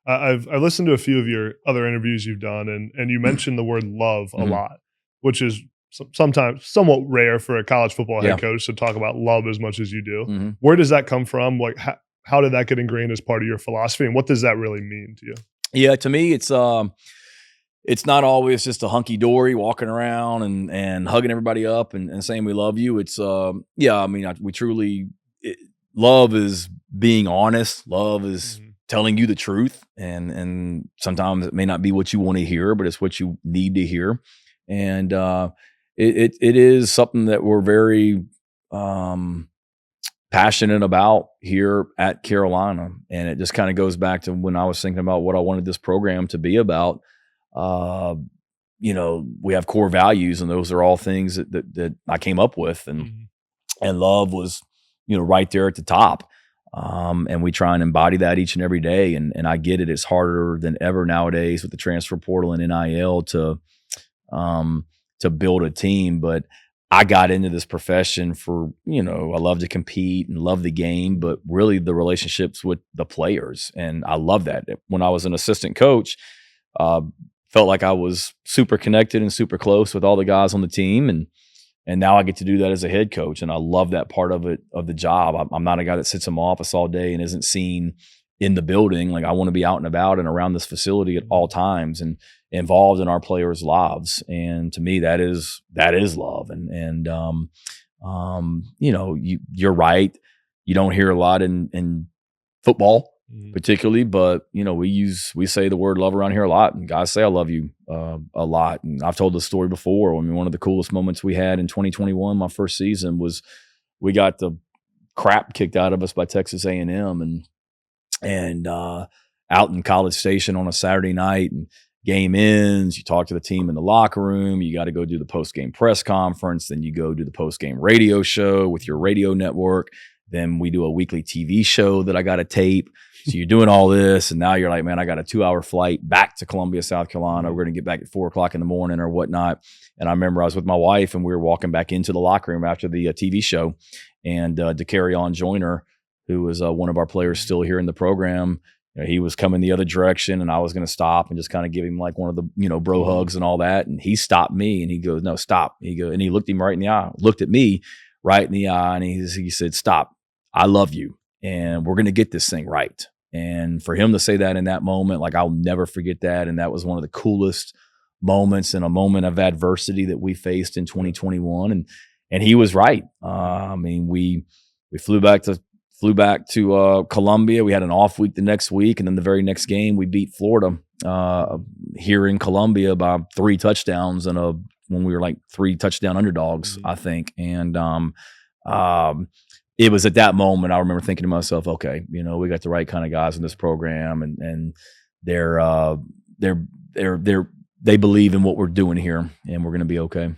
I've listened to a few of your other interviews you've done, and you mentioned the word love a Mhm. lot, which is sometimes somewhat rare for a college football head Yeah. coach to talk about love as much as you do. Mhm. Where does that come from? Like, how did that get ingrained as part of your philosophy, and what does that really mean to you? Yeah, to me, it's not always just a hunky dory walking around and hugging everybody up and saying we love you. It's yeah, I mean, we truly it, love is being honest. Love is Mhm. telling you the truth, and sometimes it may not be what you want to hear, but it's what you need to hear. And it is something that we're very um passionate about here at Carolina. And it just kind of goes back to when I was thinking about what I wanted this program to be about. Uh, we have core values, and those are all things that I came up with, Mhm. and love was, right there at the top. And we try and embody that each and every day. And I get it; it's harder than ever nowadays with the transfer portal and NIL um, to build a team. But I got into this profession for, I love to compete and love the game, but really the relationships with the players. And I love that. When I was an assistant coach, uh, felt like I was super connected and super close with all the guys on the team. And now I get to do that as a head coach. And I love that part of it, of the job. I'm not a guy that sits in my office all day and isn't seen in the building. Like, I want to be out and about and around this facility at all times and involved in our players' lives. And to me, that is love. You're right. You don't hear a lot in football, Mhm. particularly, but we say the word love around here a lot, and guys say I love you a lot. And I've told this story before. I mean, one of the coolest moments we had in 2021, my first season, was we got the crap kicked out of us by Texas A&M, and out in College Station on a Saturday night, and game ends, you talk to the team in the locker room, you got to go do the post game press conference, then you go do the post game radio show with your radio network, then we do a weekly TV show that I got to tape. So you're doing all this, and now you're like, man, I got a 2-hour flight back to Columbia, South Carolina. We're going to get back at 4 o'clock in the morning or whatnot. And I remember I was with my wife, and we were walking back into the locker room after the TV show, and DeCarry Joyner, who was one of our players still here in the program, he was coming the other direction, and I was going to stop and just kind of give him like one of the, bro hugs and all that. And he stopped me, and he goes, "No, stop." And he looked him right in the eye, looked at me right in the eye, and he said, "Stop. I love you, and we're going to get this thing right." And for him to say that in that moment, like, I'll never forget that. And that was one of the coolest moments in a moment of adversity that we faced in 2021. And he was right. I mean, we flew back to Columbia. We had an off week the next week, and then the very next game we beat Florida here in Columbia by 3 touchdowns when we were like 3 touchdown underdogs, I think. And it was at that moment I remember thinking to myself, okay, we got the right kind of guys in this program, and they're they believe in what we're doing here, and we're going to be okay.